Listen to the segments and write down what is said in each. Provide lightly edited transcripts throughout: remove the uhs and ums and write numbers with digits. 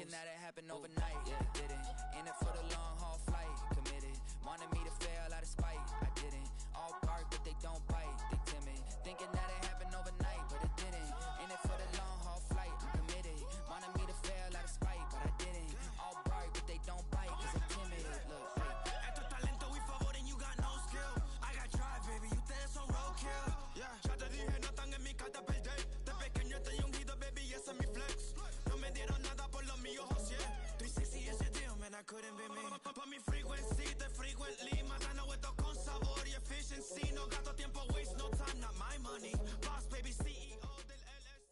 Thinking that it happened overnight, yeah, didn't. In it for the long haul flight, committed. Wanted me to fail out of spite, I didn't. All bark, but they don't bite, they timid. Thinking that it happened overnight, but it didn't. In it for the long haul flight, I'm committed. Wanted me to fail out of spite, but I didn't. All bark, but they don't bite, cause they timid. Look, Esto es talento, we favor and you got no skill. I got drive, baby, ustedes son roadkill. Yeah, ya te dije, no están en mi carta perder. De pequeño estoy ungido, baby, ese es mi flex. No me dieron nada por lo mío, José. 360 ese deal, man, I couldn't be me. Pa' mi frequency, te frequently. Matando esto con sabor y efficiency. No gasto tiempo, waste no time, not my money. Boss, baby, CEO del LSC.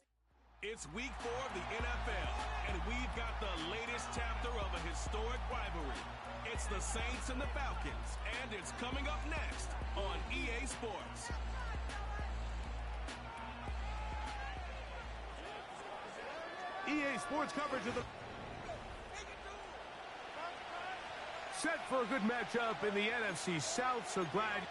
It's week 4 of the NFL, and we've got the latest chapter of a historic rivalry. It's the Saints and the Falcons, and it's coming up next on EA Sports. EA Sports coverage of the... Set for a good matchup in the NFC South, so glad...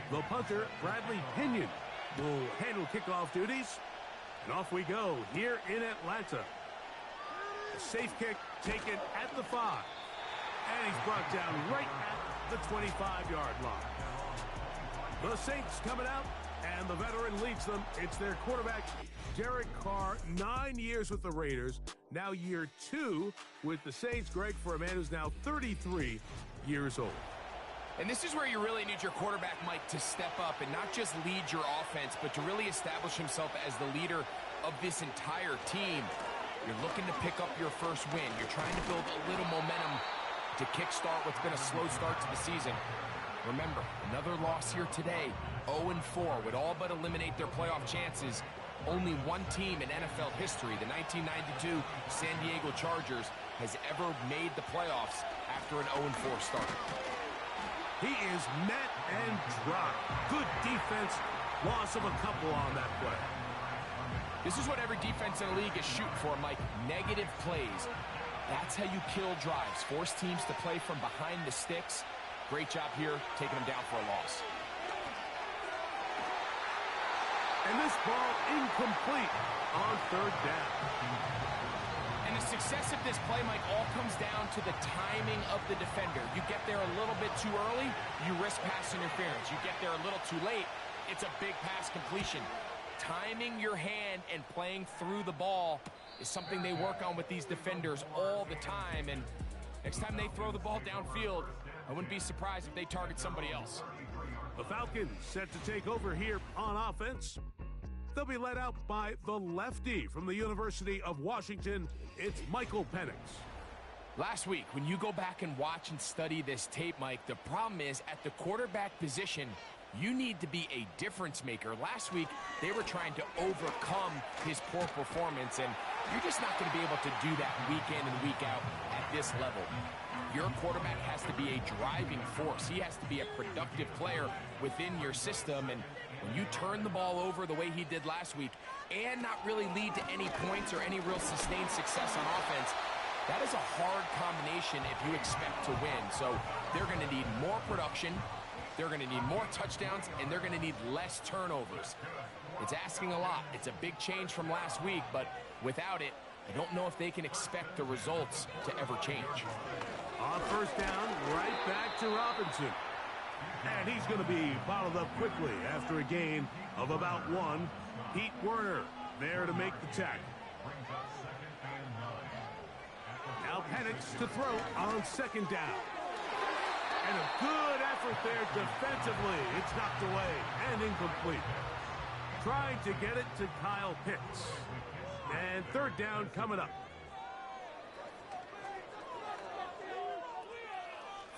The punter, Bradley Pinion, will handle kickoff duties. And off we go here in Atlanta. A safe kick taken at the 5. And he's brought down right at the 25-yard line. The Saints coming out, and the veteran leads them. It's their quarterback, Derek Carr, 9 years with the Raiders. Now year 2 with the Saints. Greg, for a man who's now 33 years old. And this is where you really need your quarterback, Mike, to step up and not just lead your offense, but to really establish himself as the leader of this entire team. You're looking to pick up your first win. You're trying to build a little momentum to kickstart what's been a slow start to the season. Remember, another loss here today, 0-4, would all but eliminate their playoff chances. Only one team in NFL history, the 1992 San Diego Chargers, has ever made the playoffs after an 0-4 start. He is met and dropped. Good defense. Loss of a couple on that play. This is what every defense in the league is shooting for, Mike. Negative plays. That's how you kill drives. Force teams to play from behind the sticks. Great job here, taking them down for a loss. And this ball incomplete on 3rd down. And the success of this play, Mike, all comes down to the timing of the defender. You get there a little bit too early, you risk pass interference. You get there a little too late, it's a big pass completion. Timing your hand and playing through the ball is something they work on with these defenders all the time. And next time they throw the ball downfield, I wouldn't be surprised if they target somebody else. The Falcons set to take over here on offense. They'll be led out by the lefty from the University of Washington. It's Michael Penix. Last week, when you go back and watch and study this tape, Mike, the problem is at the quarterback position, you need to be a difference maker. Last week, they were trying to overcome his poor performance, and you're just not going to be able to do that week in and week out at this level. Your quarterback has to be a driving force. He has to be a productive player within your system, and when you turn the ball over the way he did last week and not really lead to any points or any real sustained success on offense, that is a hard combination if you expect to win. So they're going to need more production, they're going to need more touchdowns, and they're going to need less turnovers. It's asking a lot. It's a big change from last week, but without it, I don't know if they can expect the results to ever change. On 1st down, right back to Robinson. And he's going to be bottled up quickly after a gain of about 1. Pete Werner there to make the tackle. Now Penix to throw on 2nd down. And a good effort there defensively. It's knocked away and incomplete. Trying to get it to Kyle Pitts. And 3rd down coming up.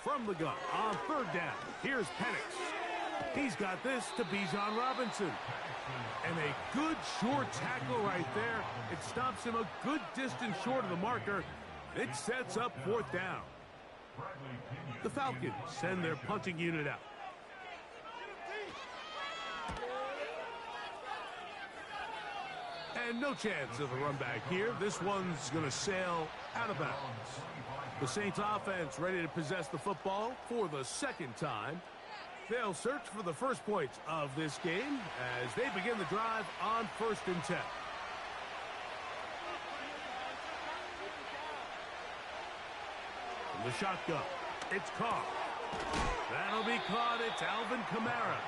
From the gun on 3rd down, here's Penix. He's got this to Bijan Robinson. And a good short tackle right there. It stops him a good distance short of the marker. It sets up 4th down. The Falcons send their punting unit out. And no chance of a run back here. This one's going to sail out of bounds. The Saints offense ready to possess the football for the second time. They'll search for the first points of this game as they begin the drive on 1st and 10. From the shotgun, it's Carr. That'll be caught. It's Alvin Kamara.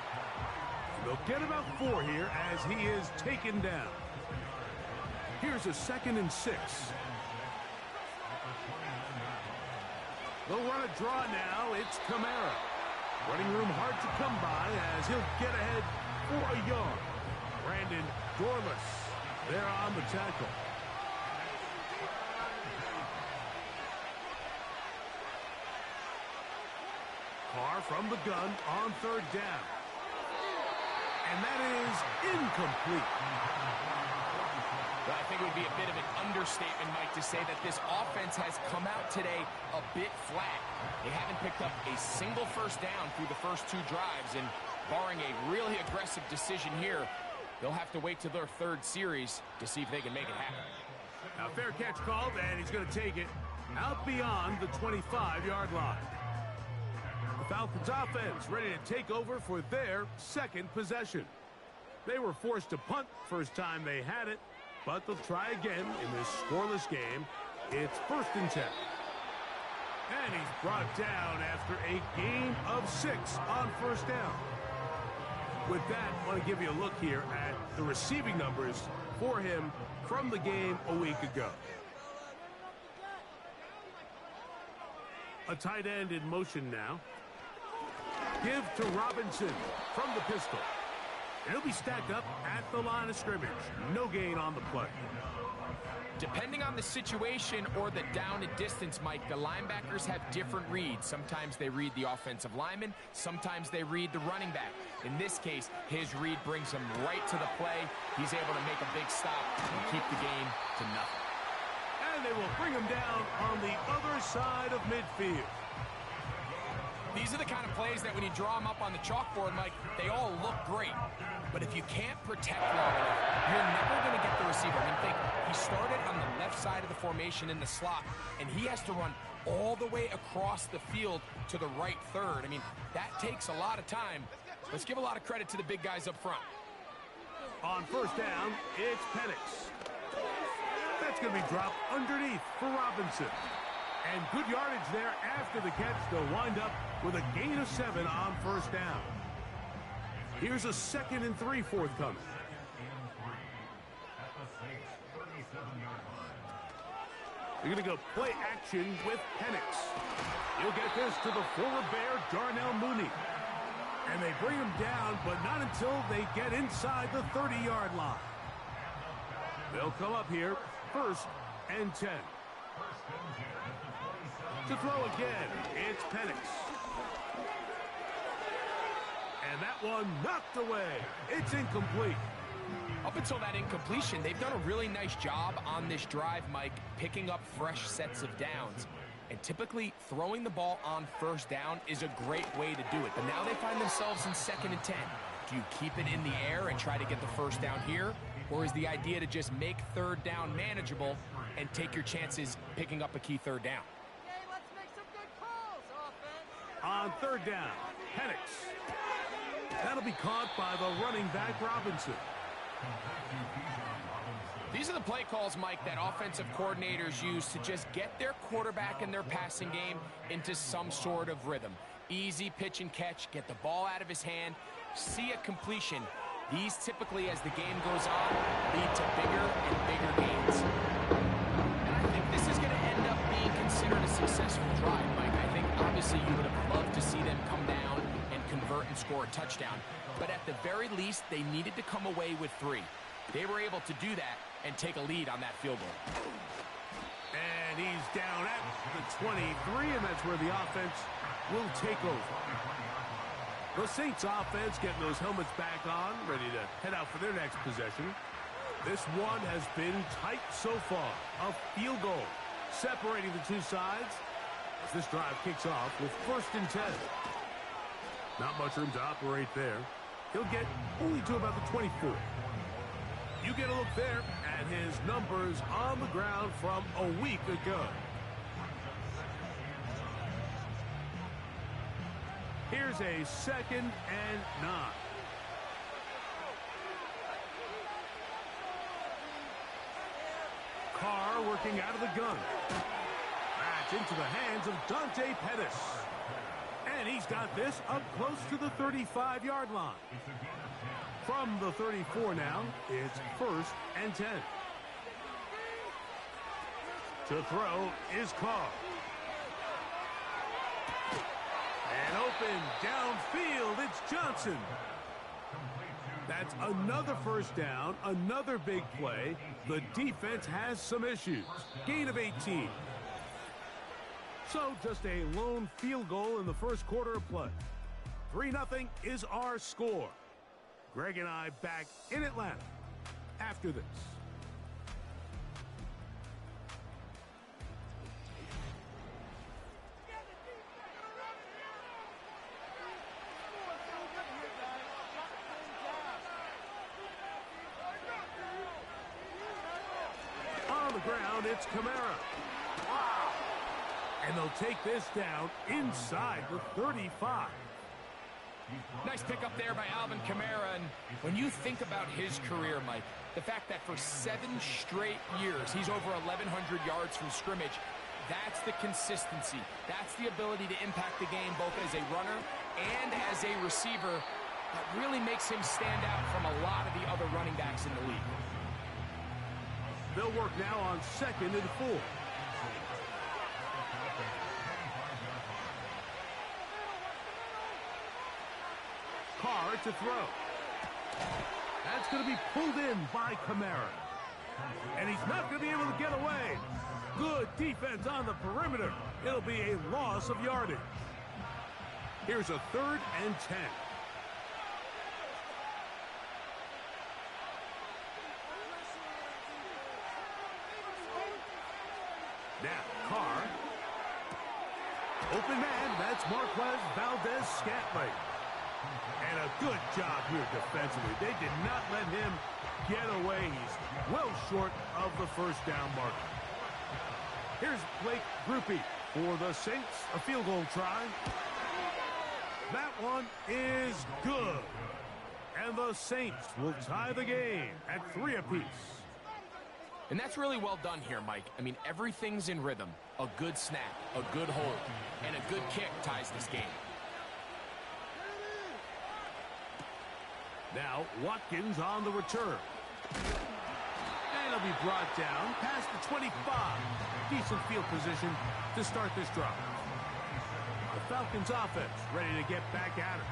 They'll get about 4 here as he is taken down. Here's a 2nd and 6. They'll run a draw now. It's Kamara. Running room hard to come by as he'll get ahead for a yard. Brandon Dorless there on the tackle. Carr from the gun on 3rd down. And that is incomplete. Well, I think it would be a bit of an understatement, Mike, to say that this offense has come out today a bit flat. They haven't picked up a single first down through the first 2 drives, and barring a really aggressive decision here, they'll have to wait to their 3rd series to see if they can make it happen. Now, fair catch called, and he's going to take it out beyond the 25-yard line. The Falcons offense ready to take over for their 2nd possession. They were forced to punt first time they had it, but they'll try again in this scoreless game. It's 1st and 10. And he's brought down after a gain of 6 on 1st down. With that, I want to give you a look here at the receiving numbers for him from the game a week ago. A tight end in motion now. Give to Robinson from the pistol. He'll be stacked up at the line of scrimmage. No gain on the play. Depending on the situation or the down and distance, Mike, the linebackers have different reads. Sometimes they read the offensive lineman. Sometimes they read the running back. In this case, his read brings him right to the play. He's able to make a big stop and keep the game to nothing. And they will bring him down on the other side of midfield. These are the kind of plays that when you draw them up on the chalkboard, Mike, they all look great. But if you can't protect long enough, you're never going to get the receiver. I mean, think, he started on the left side of the formation in the slot, and he has to run all the way across the field to the right 3rd. I mean, that takes a lot of time. Let's give a lot of credit to the big guys up front. On 1st down, it's Penix. That's going to be dropped underneath for Robinson. And good yardage there after the catch. They'll wind up with a gain of 7 on 1st down. Here's a 2nd and 3 forthcoming. They're going to go play action with Penix. He'll get this to the former Bear, Darnell Mooney. And they bring him down, but not until they get inside the 30-yard line. They'll come up here, 1st and 10. To throw again, it's Penix. And that one knocked away. It's incomplete. Up until that incompletion, they've done a really nice job on this drive, Mike, picking up fresh sets of downs. And typically, throwing the ball on 1st down is a great way to do it. But now they find themselves in 2nd and 10. Do you keep it in the air and try to get the 1st down here? Or is the idea to just make 3rd down manageable and take your chances picking up a key 3rd down? On 3rd down, Penix. That'll be caught by the running back, Robinson. These are the play calls, Mike, that offensive coordinators use to just get their quarterback and their passing game into some sort of rhythm. Easy pitch and catch, get the ball out of his hand, see a completion. These typically, as the game goes on, lead to bigger and bigger gains. And I think this is going to end up being considered a successful drive, Mike. I think obviously you would have loved to see them come down and convert and score a touchdown. But at the very least, they needed to come away with 3. They were able to do that and take a lead on that field goal. And he's down at the 23, and that's where the offense will take over. The Saints offense getting those helmets back on, ready to head out for their next possession. This one has been tight so far. A field goal separating the two sides as this drive kicks off with 1st and 10. Not much room to operate there. He'll get only to about the 24. You get a look there at his numbers on the ground from a week ago. Here's a 2nd and 9. Carr working out of the gun. That's into the hands of Dante Pettis. And he's got this up close to the 35-yard line. From the 34 now, it's 1st and 10. To throw is Carr. And open downfield, it's Johnson. That's another first down, another big play. The defense has some issues. Gain of 18. So just a lone field goal in the first quarter of play. 3-0 is our score. Greg and I back in Atlanta after this. On the ground, it's Kamara. And they'll take this down inside the 35. Nice pickup there by Alvin Kamara. And when you think about his career, Mike, the fact that for 7 straight years he's over 1,100 yards from scrimmage, that's the consistency. That's the ability to impact the game both as a runner and as a receiver that really makes him stand out from a lot of the other running backs in the league. They'll work now on 2nd and 4. Carr to throw. That's going to be pulled in by Kamara. And he's not going to be able to get away. Good defense on the perimeter. It'll be a loss of yardage. Here's a 3rd and 10. Now, Carr. Open man, that's Marquez Valdez-Scantling. And a good job here defensively. They did not let him get away. He's well short of the first down marker. Here's Blake Grupe for the Saints. A field goal try. That one is good. And the Saints will tie the game at 3 apiece. And that's really well done here, Mike. I mean, everything's in rhythm. A good snap, a good hold, and a good kick ties this game. Now, Watkins on the return. And he'll be brought down past the 25. Decent field position to start this drive. The Falcons offense ready to get back at it.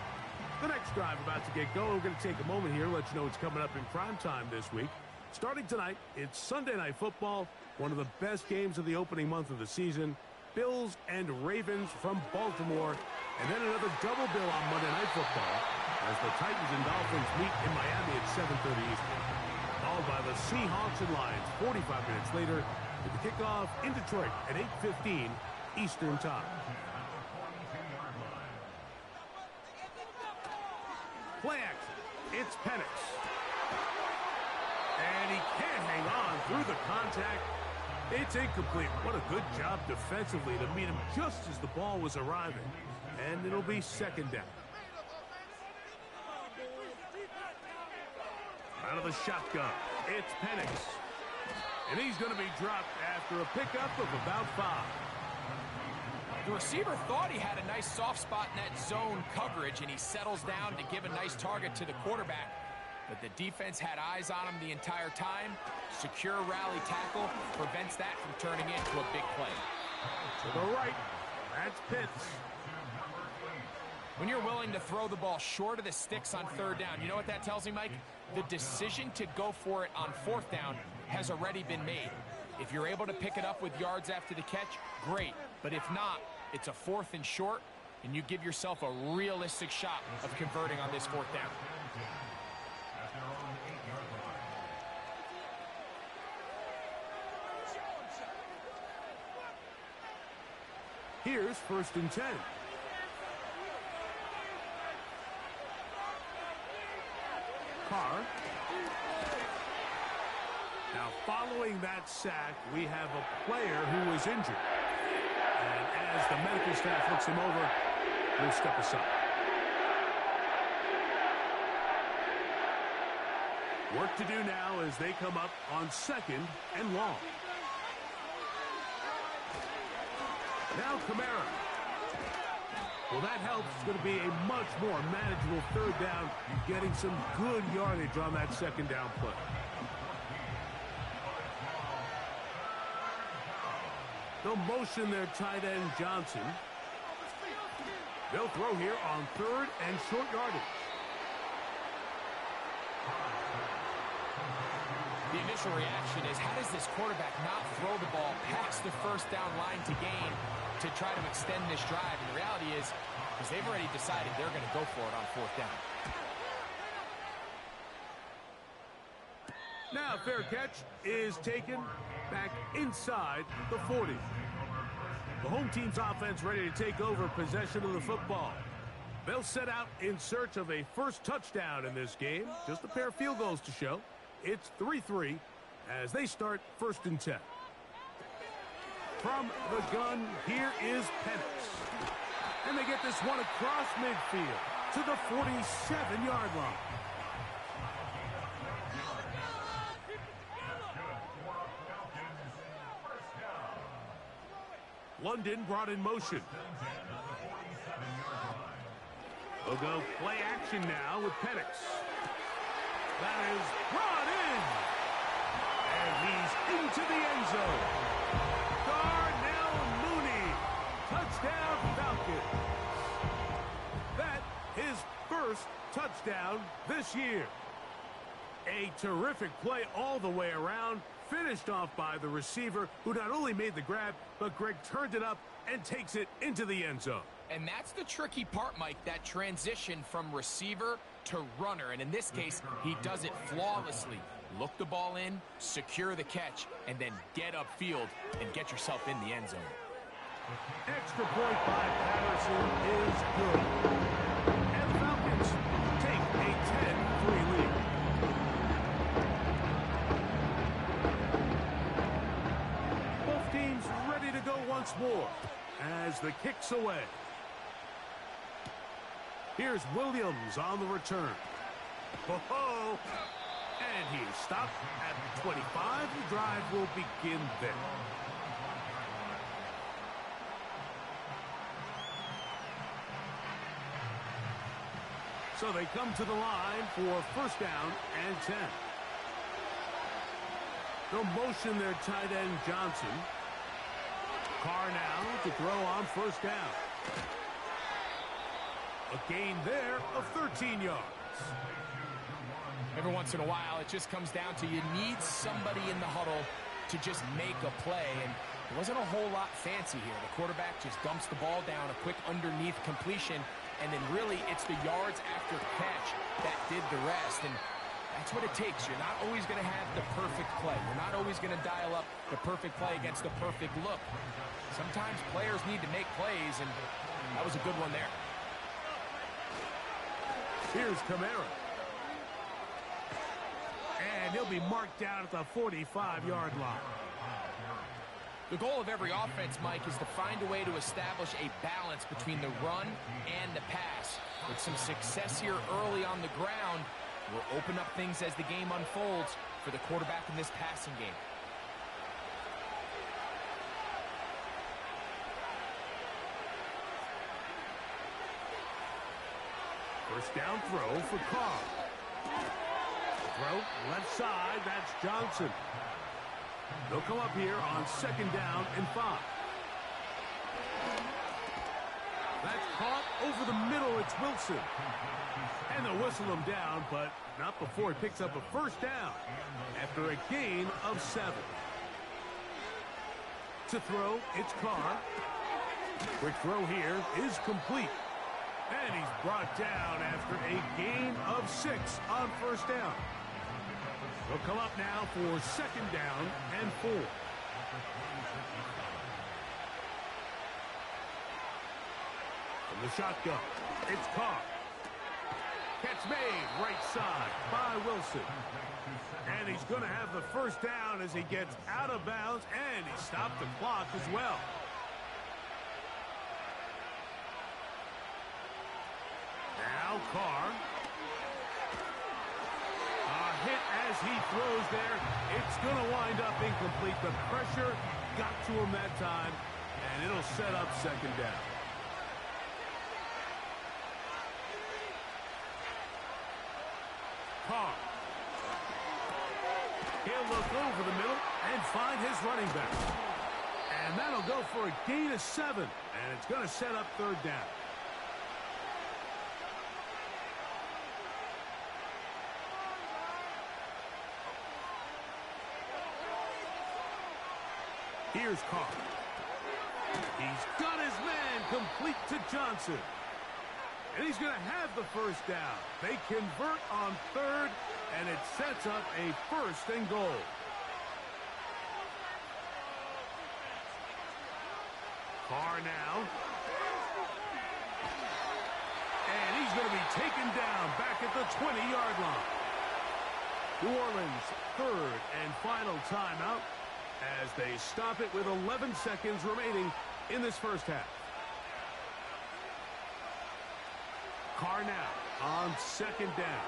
The next drive about to get going. We're going to take a moment here, let you know what's coming up in prime time this week. Starting tonight, it's Sunday Night Football, one of the best games of the opening month of the season. Bills and Ravens from Baltimore. And then another double bill on Monday Night Football as the Titans and Dolphins meet in Miami at 7:30 Eastern. Followed by the Seahawks and Lions 45 minutes later with the kickoff in Detroit at 8:15 Eastern Time. Play action. It's Penix. And he can't hang on through the contact. It's incomplete. What a good job defensively to meet him just as the ball was arriving. And it'll be 2nd down. Out of the shotgun, it's Penix. And he's going to be dropped after a pickup of about 5. The receiver thought he had a nice soft spot in that zone coverage, and he settles down to give a nice target to the quarterback. But the defense had eyes on him the entire time. Secure rally tackle prevents that from turning into a big play. To the right, that's Pitts. When you're willing to throw the ball short of the sticks on 3rd down, you know what that tells me, Mike? The decision to go for it on 4th down has already been made. If you're able to pick it up with yards after the catch, great. But if not, it's a 4th and short, and you give yourself a realistic shot of converting on this 4th down. Here's 1st and 10. Carr. Now, following that sack, we have a player who is injured. And as the medical staff looks him over, we'll step aside. Work to do now as they come up on 2nd and long. Now Kamara. Well, that helps. It's going to be a much more manageable 3rd down. You're getting some good yardage on that 2nd down play. They'll motion their tight end Johnson. They'll throw here on 3rd and short yardage. The initial reaction is, how does this quarterback not throw the ball past the 1st down line to gain to try to extend this drive? And the reality is they've already decided they're going to go for it on 4th down. Now fair catch is taken back inside the 40. The home team's offense ready to take over possession of the football. They'll set out in search of a first touchdown in this game. Just a pair of field goals to show. It's 3-3 as they start 1st and 10. From the gun, here is Penix. And they get this one across midfield to the 47-yard line. London brought in motion. We'll go play action now with Penix. That is brought in. And he's into the end zone. Darnell Mooney. Touchdown Falcons. That his first touchdown this year. A terrific play all the way around. Finished off by the receiver, who not only made the grab, but Greg turned it up and takes it into the end zone. And that's the tricky part, Mike, that transition from receiver to runner. And in this case, he does it flawlessly. Look the ball in, secure the catch, and then get upfield and get yourself in the end zone. Extra point by Patterson is good. And the Falcons take a 10-3 lead. Both teams ready to go once more as the kick's away. Here's Williams on the return. Ho-ho! And he stopped at the 25. The drive will begin there. So they come to the line for 1st down and 10. They'll motion their tight end Johnson. Carr now to throw on 1st down. A gain there of 13 yards. Every once in a while, it just comes down to you need somebody in the huddle to just make a play. And it wasn't a whole lot fancy here. The quarterback just dumps the ball down, a quick underneath completion, and then really it's the yards after catch that did the rest. And that's what it takes. You're not always going to have the perfect play. You're not always going to dial up the perfect play against the perfect look. Sometimes players need to make plays, and that was a good one there. Here's Kamara. And he'll be marked down at the 45-yard line. The goal of every offense, Mike, is to find a way to establish a balance between the run and the pass. With some success here early on the ground, will open up things as the game unfolds for the quarterback in this passing game. First down throw for Carr. Throw left side, that's Johnson. They'll come up here on 2nd down and 5. That's caught over the middle, it's Wilson. And they'll whistle him down, but not before he picks up a 1st down after a gain of 7. To throw, it's Carr. Quick throw here is complete. And he's brought down after a gain of 6 on 1st down. They'll come up now for 2nd down and 4. From the shotgun, it's Carr. Catch made right side by Wilson. And he's going to have the first down as he gets out of bounds, and he stopped the clock as well. Now Carr. A hit as he throws there. It's going to wind up incomplete. The pressure got to him that time, and it'll set up second down. Carr. He'll look over the middle and find his running back. And that'll go for a gain of 7, and it's going to set up third down. Here's Carr. He's got his man complete to Johnson. And he's going to have the first down. They convert on third, and it sets up a first and goal. Carr now. And he's going to be taken down back at the 20-yard line. New Orleans' third and final timeout as they stop it with 11 seconds remaining in this first half. Carr now on second down.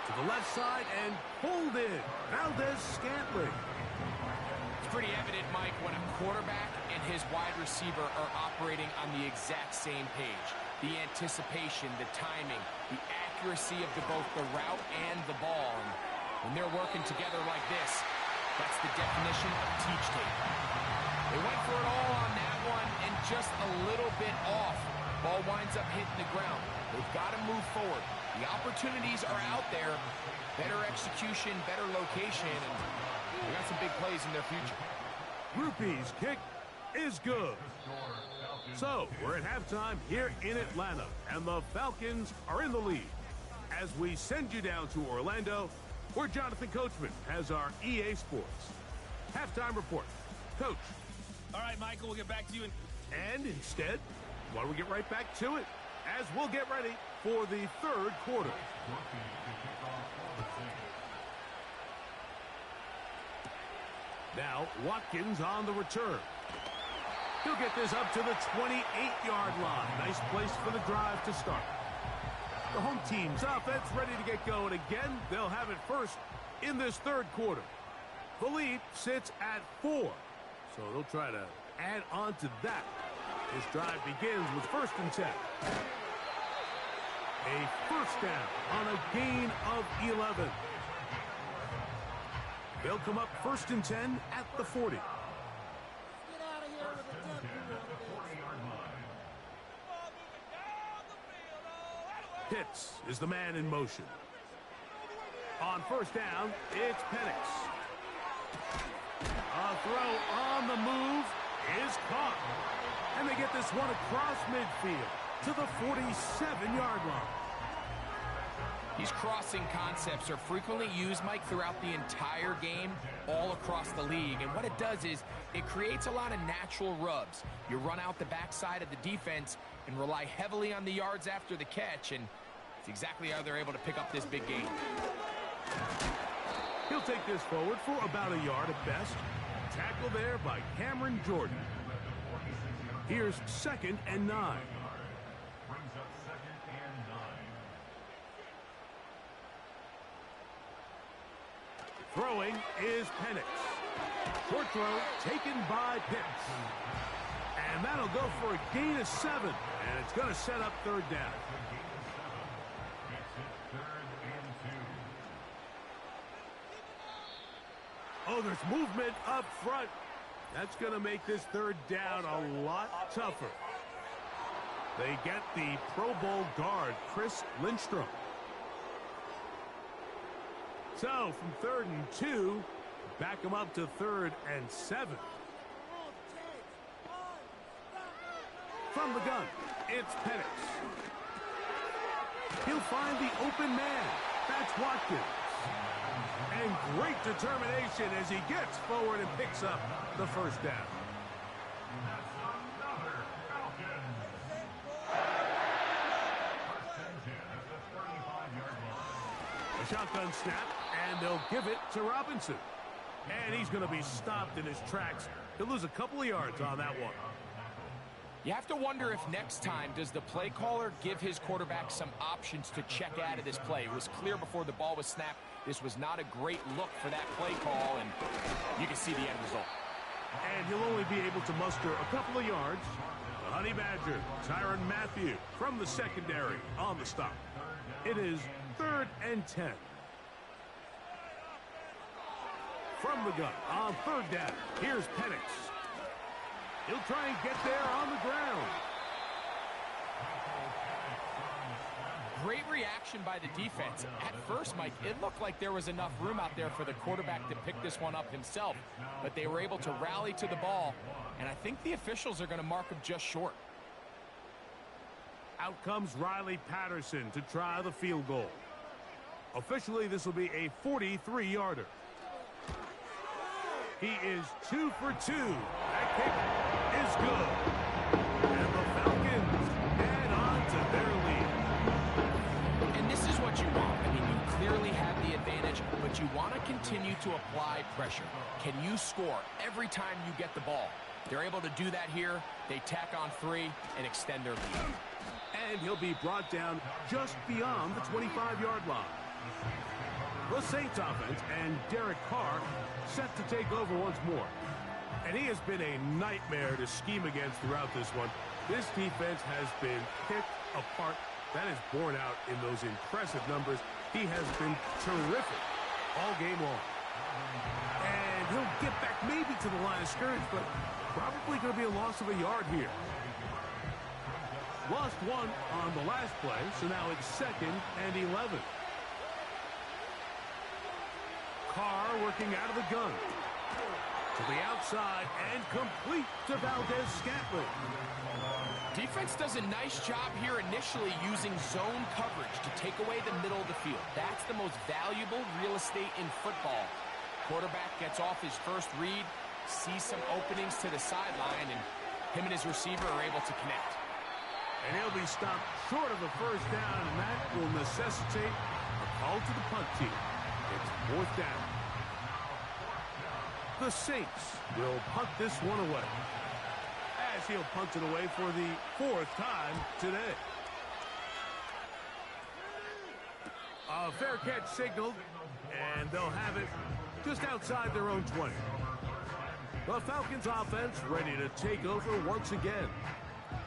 To the left side and pulled in. Valdez-Scantling. It's pretty evident, Mike, when a quarterback and his wide receiver are operating on the exact same page. The anticipation, the timing, the accuracy of both the route and the ball. And when they're working together like this, that's the definition of teach tape. They went for it all on that one and just a little bit off. Ball winds up hitting the ground. They've got to move forward. The opportunities are out there. Better execution, better location, and they got some big plays in their future. Rupee's kick is good. So, we're at halftime here in Atlanta, and the Falcons are in the lead. As we send you down to Orlando, where Jonathan Coachman has our EA Sports halftime report. Coach. All right, Michael, we'll get back to you. And instead, why don't we get right back to it as we'll get ready for the third quarter. Now, Watkins on the return. He'll get this up to the 28-yard line. Nice place for the drive to start. The home team's offense ready to get going again. They'll have it first in this third quarter. The lead sits at 4, so they'll try to add on to that. This drive begins with 1st and 10. A first down on a gain of 11. They'll come up 1st and 10 at the 40. Pitts is the man in motion. On 1st down, it's Penix. A throw on the move is caught. And they get this one across midfield to the 47-yard line. These crossing concepts are frequently used, Mike, throughout the entire game, all across the league. And what it does is it creates a lot of natural rubs. You run out the backside of the defense and rely heavily on the yards after the catch, and it's exactly how they're able to pick up this big gain. He'll take this forward for about a yard at best. Tackle there by Cameron Jordan. Here's 2nd and 9. Throwing is Penix. Short throw taken by Pitts. And that'll go for a gain of 7. And it's going to set up 3rd down. Oh, there's movement up front. That's going to make this 3rd down a lot tougher. They get the Pro Bowl guard, Chris Lindstrom. So, from 3rd and 2, back him up to 3rd and 7. From the gun, it's Penix. He'll find the open man. That's Watkins. And great determination as he gets forward and picks up the 1st down. A shotgun snap, and And they'll give it to Robinson. And he's going to be stopped in his tracks. He'll lose a couple of yards on that one. You have to wonder if next time, does the play caller give his quarterback some options to check out of this play? It was clear before the ball was snapped. This was not a great look for that play call, and you can see the end result. And he'll only be able to muster a couple of yards. The Honey Badger, Tyrann Mathieu, from the secondary on the stop. It is 3rd and 10. From the gun on 3rd down, here's Penix. He'll try and get there on the ground. Great reaction by the defense. At first, Mike, it looked like there was enough room out there for the quarterback to pick this one up himself, but they were able to rally to the ball, and I think the officials are going to mark him just short. Out comes Riley Patterson to try the field goal. Officially, this will be a 43-yarder. He is 2 for 2. That kick is good. And the Falcons add on to their lead. And this is what you want. I mean, you clearly have the advantage, but you want to continue to apply pressure. Can you score every time you get the ball? They're able to do that here. They tack on 3 and extend their lead. And he'll be brought down just beyond the 25-yard line. The Saints offense and Derek Carr set to take over once more. And he has been a nightmare to scheme against throughout this one. This defense has been picked apart. That is borne out in those impressive numbers. He has been terrific all game long. And he'll get back maybe to the line of scrimmage, but probably going to be a loss of a yard here. Lost 1 on the last play, so now it's 2nd and 11. Carr working out of the gun. To the outside and complete to Valdez-Scantling. Defense does a nice job here initially using zone coverage to take away the middle of the field. That's the most valuable real estate in football. Quarterback gets off his first read, sees some openings to the sideline, and him and his receiver are able to connect. And he'll be stopped short of a first down, and that will necessitate a call to the punt team. It's 4th down. The Saints will punt this one away, as he'll punt it away for the 4th time today. A fair catch signaled, and they'll have it just outside their own 20. The Falcons offense ready to take over once again.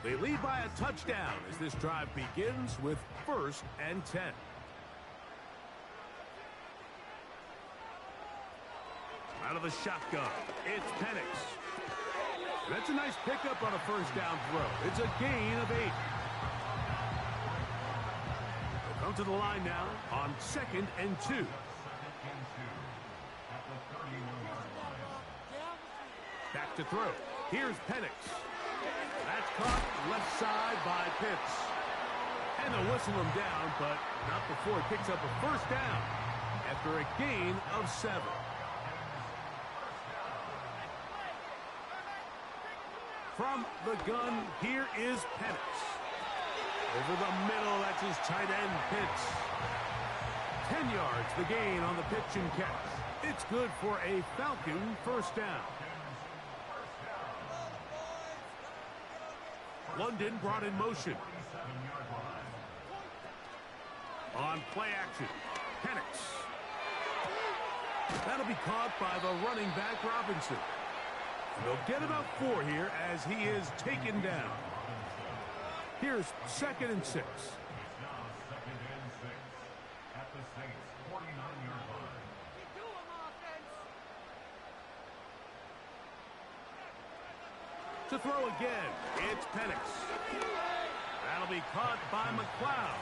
They lead by a touchdown as this drive begins with 1st and 10. Out of the shotgun, it's Penix. That's a nice pickup on a first down throw. It's a gain of 8. They'll come to the line now on 2nd and 2. Back to throw. Here's Penix. That's caught left side by Pitts. And they'll whistle him down, but not before he picks up a first down after a gain of 7. From the gun, here is Penix. Over the middle, that's his tight end, Pitts. 10 yards, the gain on the pitch and catch. It's good for a Falcon first down. London brought in motion. On play action, Penix. That'll be caught by the running back, Robinson. They'll get about 4 here as he is taken down. Here's 2nd and 6. To throw again, it's Penix. That'll be caught by McLeod.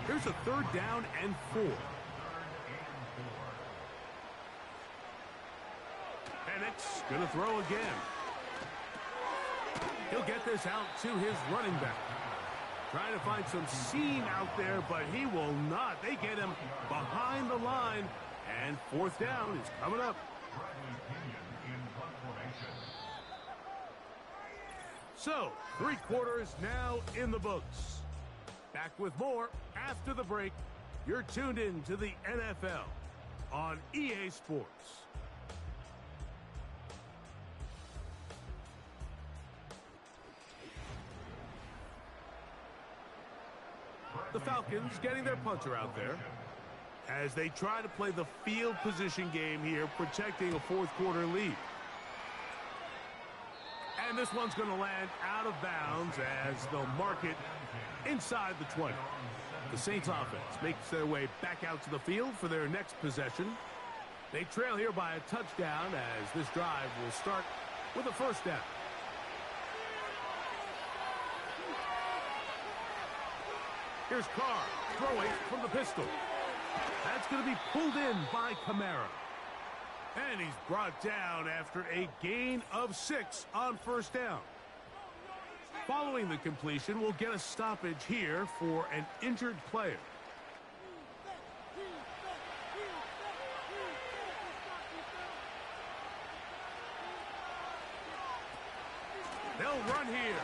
Here's a 3rd down and 4. Penix going to throw again. He'll get this out to his running back. Trying to find some seam out there, but he will not. They get him behind the line, and 4th down is coming up. So, 3 quarters now in the books. Back with more after the break. You're tuned in to the NFL on EA Sports. The Falcons getting their punter out there as they try to play the field position game here, protecting a fourth quarter lead. And this one's going to land out of bounds as they'll mark it inside the 20. The Saints offense makes their way back out to the field for their next possession. They trail here by a touchdown as this drive will start with a first down. Here's Carr throwing from the pistol. That's going to be pulled in by Kamara. And he's brought down after a gain of 6 on first down. Following the completion, we'll get a stoppage here for an injured player. They'll run here.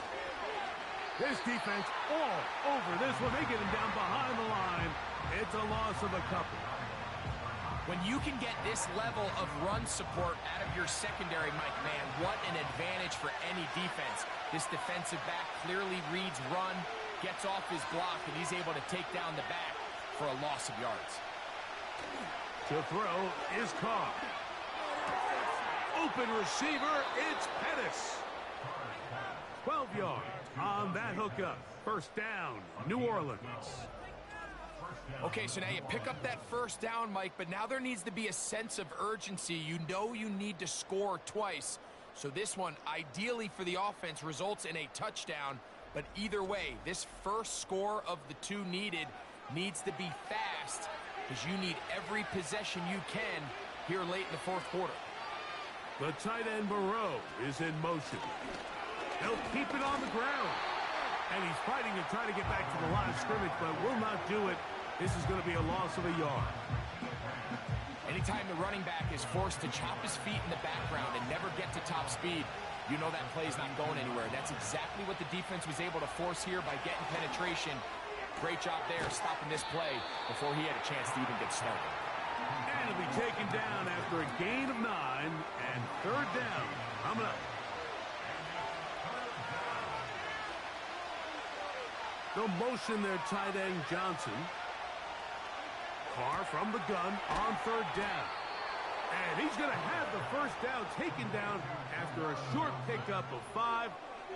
This defense all over this one. They get him down behind the line. It's a loss of a couple. When you can get this level of run support out of your secondary, Mike, man, what an advantage for any defense. This defensive back clearly reads run, gets off his block, and he's able to take down the back for a loss of yards. To throw is Carr. Open receiver, it's Pettis. 12 yards on that hookup. First down, New Orleans. Okay, so now you pick up that first down, Mike, but now there needs to be a sense of urgency. You know you need to score twice. So this one, ideally for the offense, results in a touchdown. But either way, this first score of the two needed needs to be fast because you need every possession you can here late in the fourth quarter. The tight end Moreau is in motion. They'll keep it on the ground. And he's fighting to try to get back to the line of scrimmage, but will not do it. This is going to be a loss of a yard. Anytime the running back is forced to chop his feet in the background and never get to top speed, you know that play's not going anywhere. That's exactly what the defense was able to force here by getting penetration. Great job there stopping this play before he had a chance to even get started. And it'll be taken down after a gain of 9 and third down coming up. They'll motion their tight end Johnson. Carr from the gun on third down. And he's going to have the first down taken down after a short pickup of 5,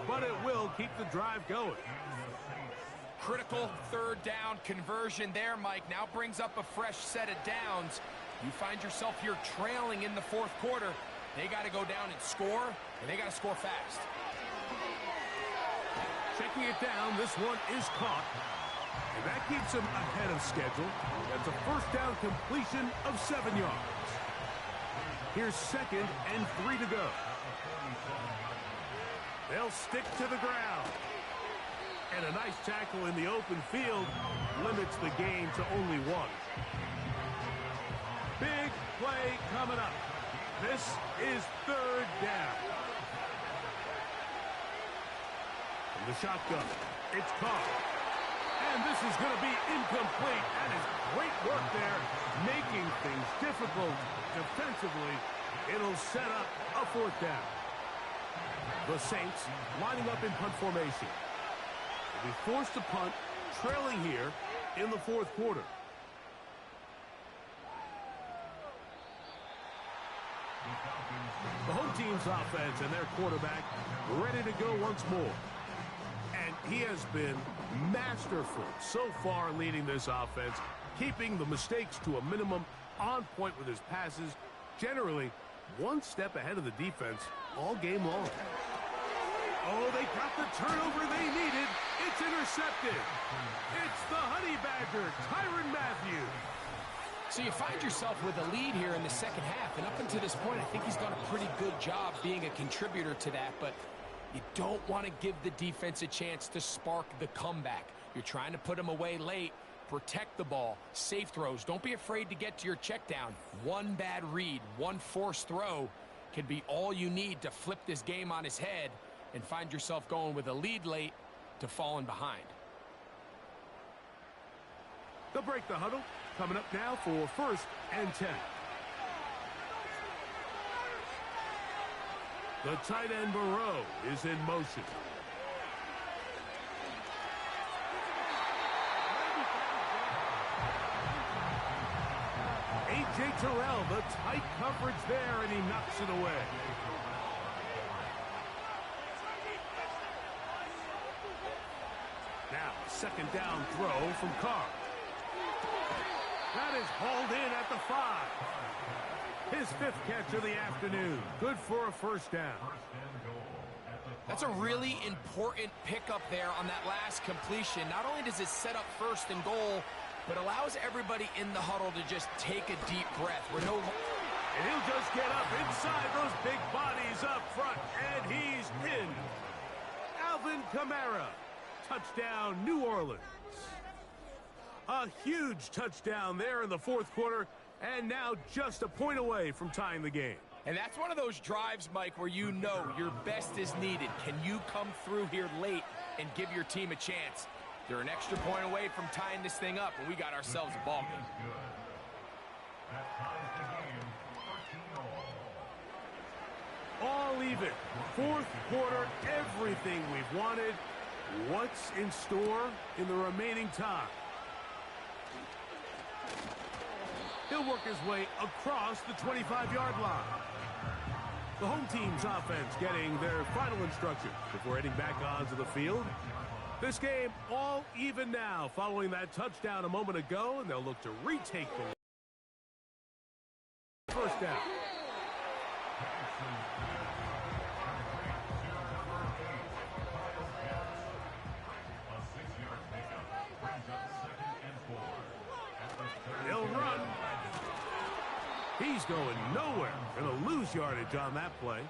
but it will keep the drive going. Critical third down conversion there, Mike. Now brings up a fresh set of downs. You find yourself here trailing in the fourth quarter. They got to go down and score, and they got to score fast. Checking it down, this one is caught. And that keeps him ahead of schedule. That's a first down completion of 7 yards. Here's 2nd and 3 to go. They'll stick to the ground. And a nice tackle in the open field limits the gain to only 1. Big play coming up. This is third down. From the shotgun, it's Carr. And this is going to be incomplete. That is great work there, making things difficult defensively. It'll set up a fourth down. The Saints lining up in punt formation. They'll be forced to punt, trailing here in the fourth quarter. The home team's offense and their quarterback ready to go once more. And he has been masterful so far leading this offense, keeping the mistakes to a minimum, on point with his passes, generally one step ahead of the defense all game long. Oh, they got the turnover they needed. It's intercepted. It's the Honey Badger, Tyrann Mathieu. So you find yourself with a lead here in the second half, and up until this point, I think he's done a pretty good job being a contributor to that, but you don't want to give the defense a chance to spark the comeback. You're trying to put them away late, protect the ball, safe throws. Don't be afraid to get to your check down. One bad read, one forced throw can be all you need to flip this game on his head and find yourself going with a lead late to falling behind. They'll break the huddle. Coming up now for 1st and 10. The tight end Burrow is in motion. A.J. Terrell, the tight coverage there, and he knocks it away. Now, second down throw from Carr. That is hauled in at the 5. His 5th catch of the afternoon. Good for a 1st down. That's a really important pickup there on that last completion. Not only does it set up 1st and goal, but allows everybody in the huddle to just take a deep breath. And he'll just get up inside those big bodies up front, and he's pinned. Alvin Kamara. Touchdown, New Orleans. A huge touchdown there in the 4th quarter, and now just a point away from tying the game. And that's one of those drives, Mike, where you know your best is needed. Can you come through here late and give your team a chance? They're an extra point away from tying this thing up, and we got ourselves a ball game. All even. 4th quarter, everything we've wanted. What's in store in the remaining time? He'll work his way across the 25-yard line. The home team's offense getting their final instructions before heading back onto the field. This game all even now following that touchdown a moment ago, and they'll look to retake the 1st down. He'll run. He's going nowhere. Going to lose yardage on that play.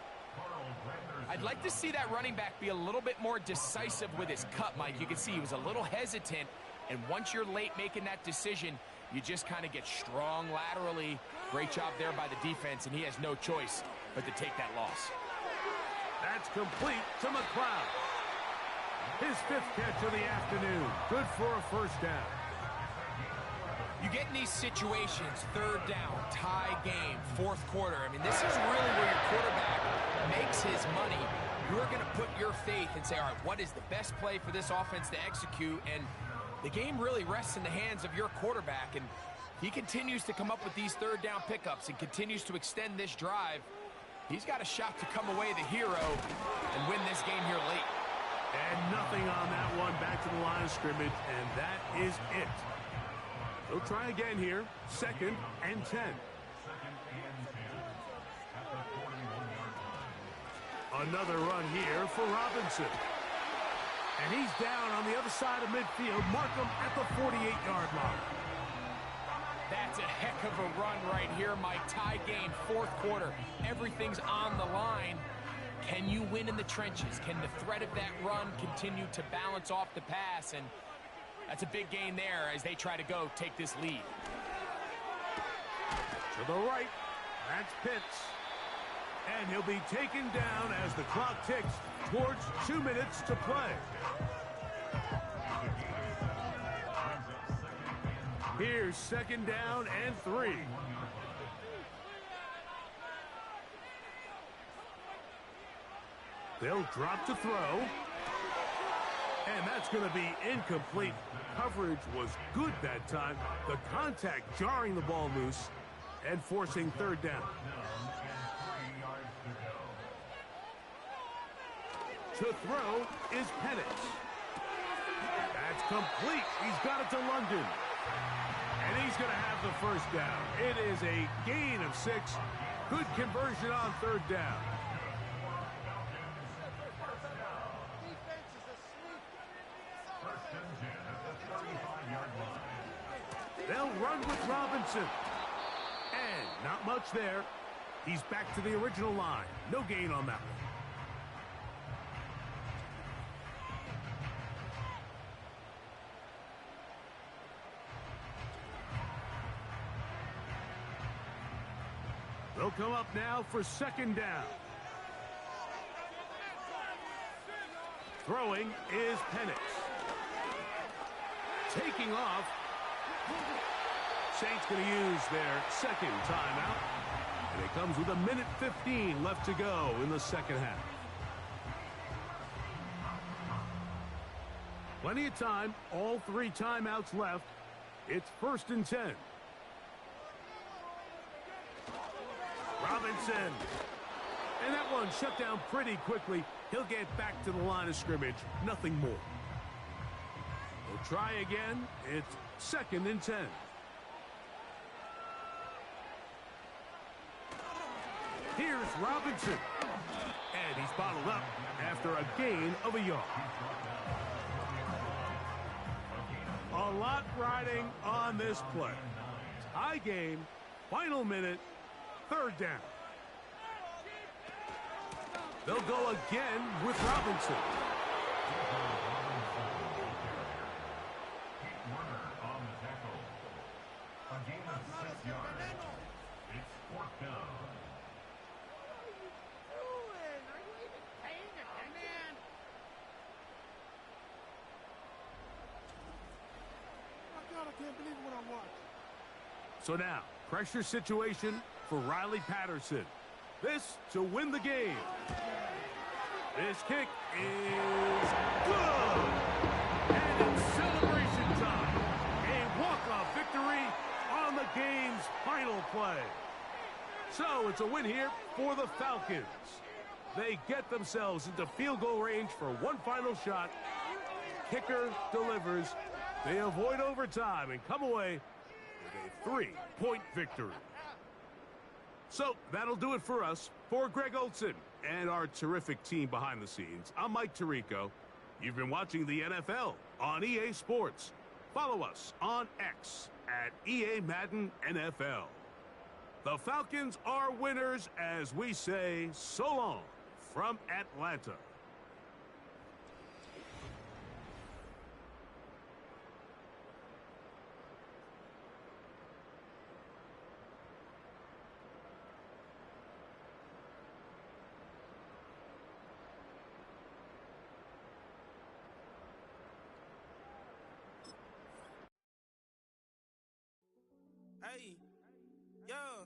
I'd like to see that running back be a little bit more decisive with his cut, Mike. You can see he was a little hesitant, and once you're late making that decision, you just kind of get strong laterally. Great job there by the defense, and he has no choice but to take that loss. That's complete to McLeod. His 5th catch of the afternoon. Good for a 1st down. You get in these situations, 3rd down, tie game, 4th quarter. I mean, this is really where your quarterback makes his money. You're going to put your faith and say, all right, what is the best play for this offense to execute? And the game really rests in the hands of your quarterback. And he continues to come up with these 3rd down pickups and continues to extend this drive. He's got a shot to come away the hero and win this game here late. And nothing on that one. Back to the line of scrimmage, and that is it. They'll try again here. 2nd and 10. Another run here for Robinson. And he's down on the other side of midfield. Mark him at the 48-yard line. That's a heck of a run right here, Mike. Tie game, 4th quarter. Everything's on the line. Can you win in the trenches? Can the threat of that run continue to balance off the pass? And that's a big gain there as they try to go take this lead. To the right, that's Pitts. And he'll be taken down as the clock ticks towards 2 minutes to play. Here's 2nd down and 3. They'll drop to throw. And that's going to be incomplete. Coverage was good that time. The contact jarring the ball loose and forcing 3rd down. To throw is Penix. That's complete. He's got it to London. And he's going to have the 1st down. It is a gain of 6. Good conversion on 3rd down. They'll run with Robinson. And not much there. He's back to the original line. No gain on that one. They'll come up now for 2nd down. Throwing is Penix. Taking off Saints going to use their second timeout. And it comes with 1:15 left to go in the second half. Plenty of time. All 3 timeouts left. It's 1st and 10. Robinson. And that one shut down pretty quickly. He'll get back to the line of scrimmage. Nothing more. We'll try again. It's 2nd and 10. Here's Robinson. And he's bottled up after a gain of a yard. A lot riding on this play. Tie game, final minute, 3rd down. They'll go again with Robinson. On the tackle. A gain of 6 yards. It's 4th down. I can't believe what I watched. So now, pressure situation for Riley Patterson. This to win the game. This kick is good. And it's celebration time. A walk-off victory on the game's final play. So it's a win here for the Falcons. They get themselves into field goal range for one final shot. Kicker delivers. They avoid overtime and come away with a 3-point victory. So that'll do it for us. For Greg Olson and our terrific team behind the scenes, I'm Mike Tirico. You've been watching the NFL on EA Sports. Follow us on X at EA Madden NFL. The Falcons are winners as we say so long from Atlanta. Hey, yo.